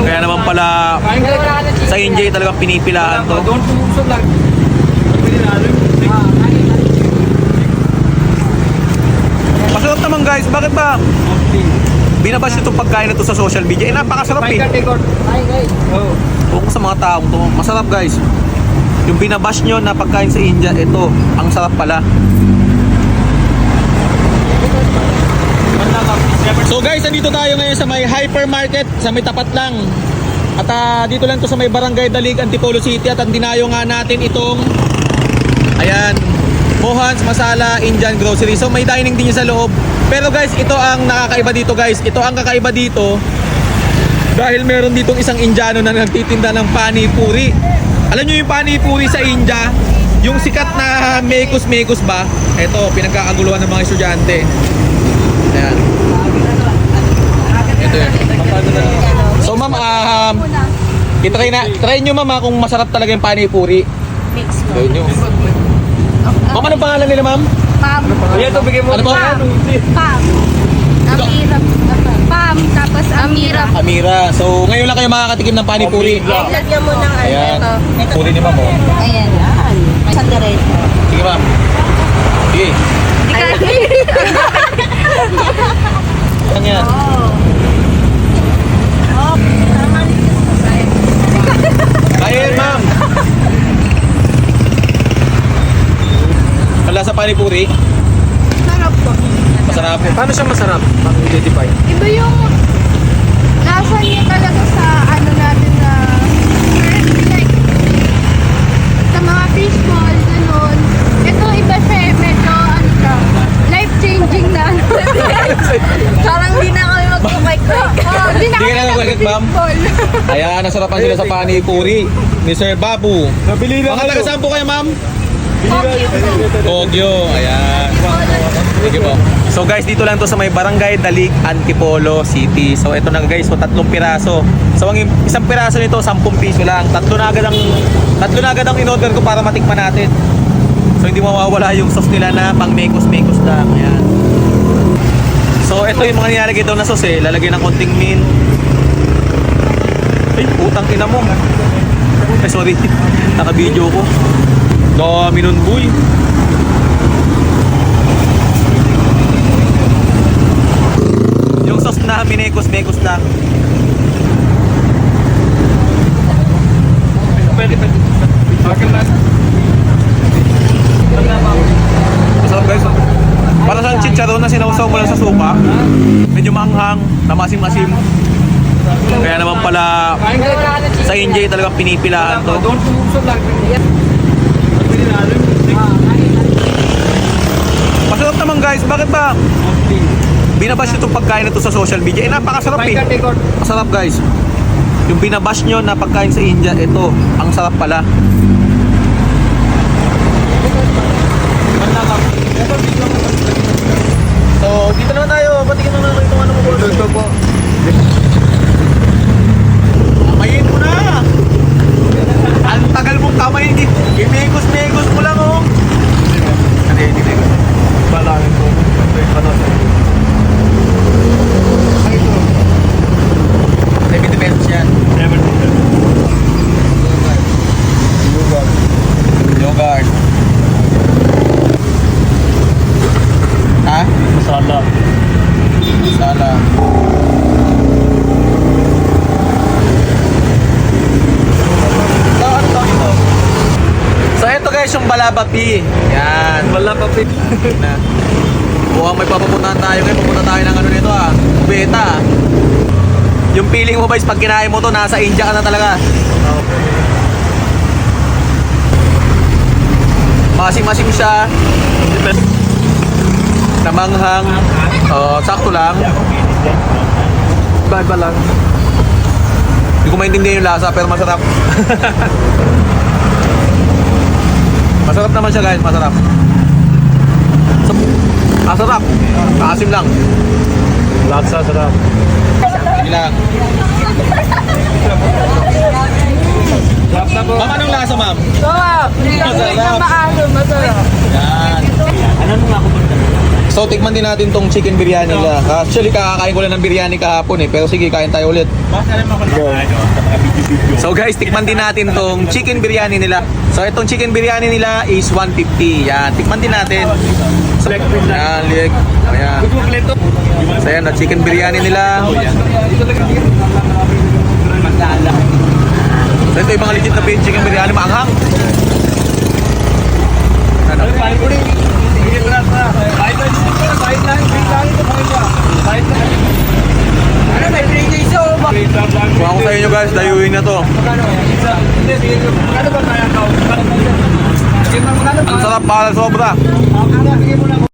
Kaya naman pala sa NJ talagang pinipilaan to. Masarap naman guys, bakit ba? Binabash itong pagkain na to sa social media. Napakasarap eh. Kung sa mga taong to, masarap guys. Yung binabash nyo na pagkain sa India, ito, ang sarap pala. So guys, nandito tayo ngayon sa may hypermarket, sa may tapat lang. At dito lang to sa may Barangay Dalig, Antipolo City. At ang dinayo nga natin itong, ayan, Mohan's Masala Indian Grocery. So may dining din yun sa loob. Pero guys, ito ang nakakaiba dito guys. Ito ang kakaiba dito. Dahil meron ditong isang Indiano na nagtitinda ng pani puri. Alam nyo yung pani puri sa India? Yung sikat na mekos ba? Ito, pinagkakaguluhan ng mga estudyante. Ayan. Ito yun. So ma'am, try nyo ma'am kung masarap talaga yung pani puri. Mix mo. Try nyo. Ma'am, anong pangalan nila ma'am? Pam. Ano po? Pam. Amira. Pam. Tapos Amira. Amira. So ngayon lang kayo makakatikim ng pani puri. Lagyan mo ng Ayan. ito. Puri ni ma'am oh. Ayan. May sandareto. Sige ma'am. Sige. Ano yan? Kaya yan ma'am. Ang lasa pani puri. Sarap po. Masarap. Paano siya masarap? Paano identify? Iba yung lasa niya talaga sa ano natin na like sa mga fishball, ganun. Ito iba siya, medyo ano siya, life-changing na ano. Parang di na kami mag-microwave. Di na Sige kami na nag-microwave, ma'am. mag-fishball. Ayan, nasarapan sila sa pani puri ni Sir Babu. Mga taga saan po kayo ma'am? Kogyo. Ayan. Sige po. So guys, dito lang to sa may Barangay Dalig, Antipolo City. So ito na guys, so 3 piraso. So ang isang piraso nito 10 piso lang. Tatlo na agad ang in-order ko para matikman natin. So hindi mawawala yung sauce nila na pang mekos lang. Ayan. So ito yung mga nilalagay daw na sauce eh. Lalagyan ng konting mint. Ay, putang ina mo. Ay, sorry. Naka-video ko. Dami nun, boy. Yung sauce na minekos lang. Masarap guys. Para sa chicharon na sinausaw mo lang sa suka. Medyo maanghang, namasim-masim. Kaya naman pala sa NJ talagang pinipilaan to. Masarap naman guys, bakit ba? Binabash itong pagkain na to sa social media. Napakasarap eh. Masarap guys. Yung binabash nyo na pagkain sa India, ito, ang sarap pala. So, dito naman tayo. Patikin naman itong ano mo. Ito po. Kamayin mo na. Ang tagal mong kamay. Imegos mo lang oh. Hindi. Balangin ko. Ito. Defense yan. Yogurt. Ha? Masala. So ito guys yung balabapi. Yan. Balabapi. Mukhang may papapuntahan tayo ngayon. Papunta tayo ng ano nito Beta. Yung feeling mo guys pag kinain mo to nasa India ka na talaga. Masim-masim siya. Namanghang. Sakto lang. Iba lang. Hindi ko maintindihan yung lasa pero masarap. Masarap naman siya guys, masarap. Masarap. Maasim lang. Lasa sarap. Sige lang. Ma'am, anong lasa ma'am? Sarap. Hindi na maasim, masarap. Yan. Ano nung ako ba? So, tikman din natin tong chicken biryani nila. Actually, kakakain ko lang ng biryani kahapon eh. Pero sige, kain tayo ulit. So guys, tikman din natin tong chicken biryani nila. So, itong chicken biryani nila is 150. Yan, tikman din natin. So, yan, leg. Ayan. So, yan, chicken biryani nila. So, ito yung mga legit na chicken biryani, maanghang. Ano? Kung ako sa inyo guys, dayuin na to. Ang sarap para sobra.